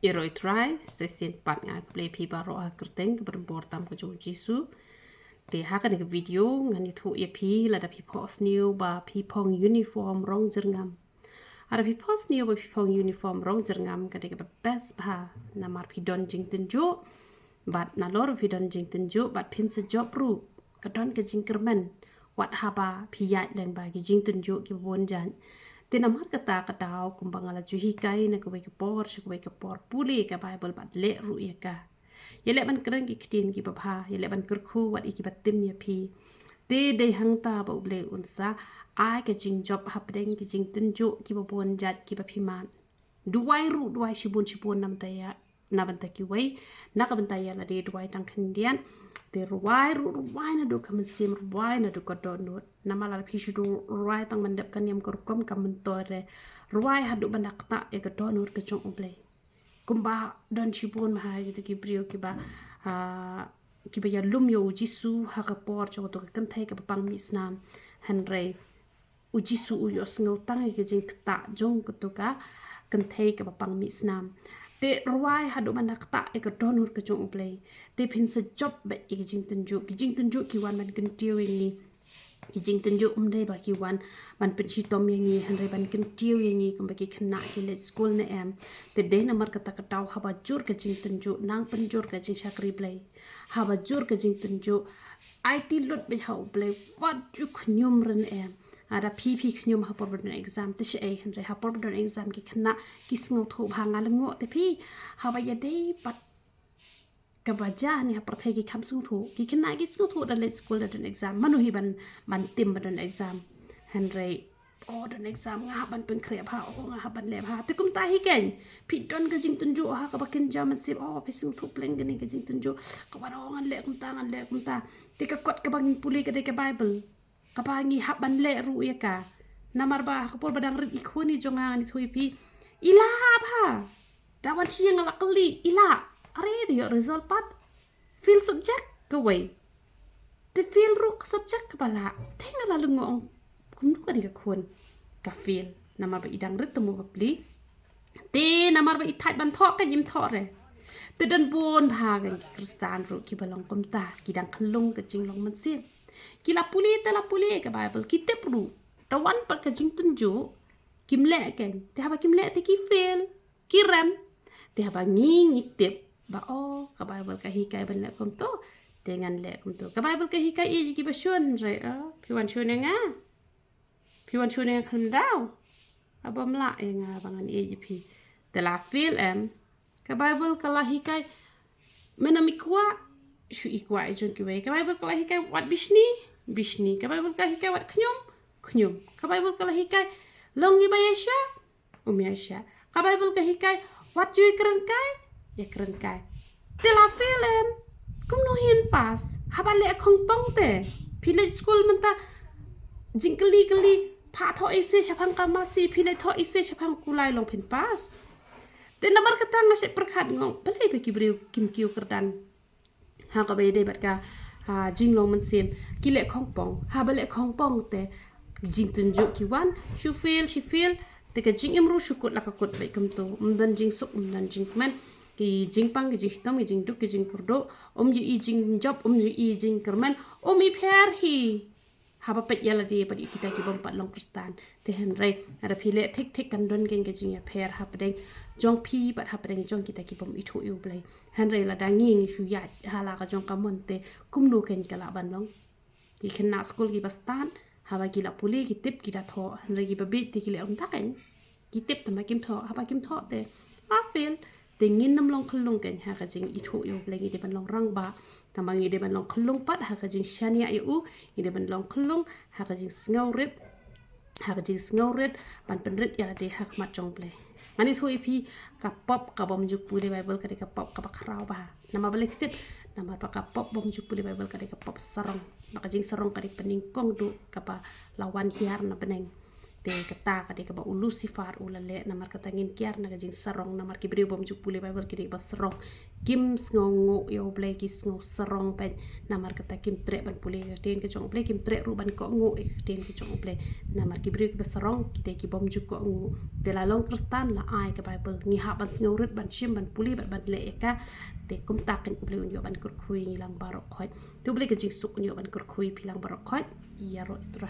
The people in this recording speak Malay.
Iroi try sesin pat nga play pi baro a kerteng ke berembor tam ke jong jisu te hakan ke video ngani thu ye pi lada pi phohsniew ba pi phong uniform rong jyrngam ada pi phohsniew ba pi phong uniform rong jyrngam ka de ke best ba na mar pi don jing tenjo bat na lor pi don jing tenjo bat pin se job ru ka don ke jing kermen wat haba pi ya len ba ki jing tenjo ki bon jan te namar kata kadaw kumbang ala juhi kai na kubai ke por puli ka bible bat le ru ya ka ya le ban keren ki ktin ki babha ya le ban kurkhu wat iki batim ya pi te dei hangta ba uble unsa ai ka jing job hapdeng ki jing tenjo ki babon jat ki bapiman duwai ru duwai shibun nam taya na banta ki wai na ka banta ya la de duwai tang khendian te ruwai na do kamen sim ruwai na do kodon not na malal pishu do ruwai tang mandap kan yam korkom kamen tore ruwai hadu bandak ta e kodon not ke chong uble kumba don shibun ma gitu ki brio ki ba ya lum yo jisu ha ka por cho to kan thai ka pang mi snam hanre ujisu u yo sngo tang ke jing ta jong ko to ka kan thai ka pang mi snam te ruai hadu bandak ta e kodon not ke chong uble te pin se job ba e ki jing tunju ki wan man kan tiu ni ki jing tunju dei ba ki wan man pen chi tom yangi hanre ban kan tiu yangi kum ba ki khna ki le school na em te de namar kata kataw haba jur ka jing tunju nang pen jur ka jing shakri blai haba jur ka jing tunju IT lot be ha blai wat ju khnyum ren em ada PP khnyum ha por ban exam te she ai hanre ha por ban exam ki khna ki sngo tho bhanga lengo te phi haba ya dei pat kabaja ni ha perthai ki kham sung thu ki khna ki sung thu da le school da don exam manu hi ban tim ban exam hanre don exam nga ban pen khre pha nga ban le pha te kum ta hi ken phi don ka jing tunju ha ka bakin jaman sip phi sung thu pleng gani ka jing tunju ka ban ngan le kum ta te ka kot ka bang puli ka de ka bible ka ba ngi ha ban le ru ya ka namar ba ka por badang rit ikhoni jonga ni thui pi ila pha dawan siang ala kali ila are yo result pat feel subject go way te feel ru subject ka bala thengala lungong kumdu ka diga khon ka feel namar ba idang rit temu bapli te namar ba ithat ban tho ka yim tho re te dan bon bhagan kristan ru ki balong komta ki dang khlung ka jinglong man sim ki la puli ka bible ki te pru tawan par ka jing tunju kimle ken te haba kimle te ki fail ki ram te haba ngi tip ba ka bible ka hi kai ban le kom to dengan le kom to ka bible ka hi kai e ki ba shon re piwan shon nga kham daw abam la e nga bangan e ji pi te la fail ka bible ka la hi kai menami kwa shu ikwa e jon ki we ka bible ka la hi kai wat bishni ka bible ka hi kai wat khnyum ka bible ka la hi kai longi ba yasha yasha ka bible ka hi kai wat jui keren kai ya keren kai te la film kum no hin pas haba le khong pong te phile school manta jingkali pha tho ise chapang ka masi phile tho ise chapang kulai long phin pas te namar kata ngase perkhat ngong pelai be kibriu kim kiu kerdan ha ka be de bat ka jinglong man sim ki le khong pong haba le khong pong te jing tunju ki wan she feel te ka jing imru shukut la ka kot be kum to umdan jing suk umdan jing man ki jing pang ki jing tam ki jing duk ki jing kurdo yu i jing job yu i jing kerman i pher hi haba pet yala di padi kita ki bom pat long kristan te hen re ada phile thik kan don gen ke jing ya pher hapdeng jong phi pat hapdeng jong kita ki bom i thu yu blai hen re la dangi ngi shu ya hala ka jong ka mon te kum nu ken kala ban long ki khenna school ki bastan haba ki la puli ki tip ki da tho hen re ki babi ti ki le om ta ken ki tip ta ma kim tho haba kim tho te a feel te ngin nam long khulung ken ha ka jing i thu yu blai ki de ban long rang ba tamangi de ban long khulung pat ha ka jing shania yu i de ban long khulung ha ka jing sngaw rit ban pen rit ya de ha mat jong blai mani thui pi ka pop ka bom juk puli bible ka de ka pop ka bakrau ba nama balik fit nama pa ka pop bom juk puli bible ka de ka pop sarong maka jing sarong ka de pening kong du ka pa lawan hiar na peneng te kata ka de ka ba ulu sifar ulale namar kata ngin kiar na jing sarong namar ki brio bom juk pule bible ki de ba sarong kim sngongo yo ble ki sngo sarong pen namar kata kim tre ban pule ten ke chong ble kim tre ru ban ko ngo ten ke chong ble namar ki brio ki ba sarong ki de ki bom juk ko ngo de la long kristan la ai ka bible ngi ha ban sngo rit ban chim ban puli ban le ka te kum tak kan ble unyo ban kur khui lang barok khoi tu ble ke jing suk unyo ban kur khui pilang barok khoi ya ro itra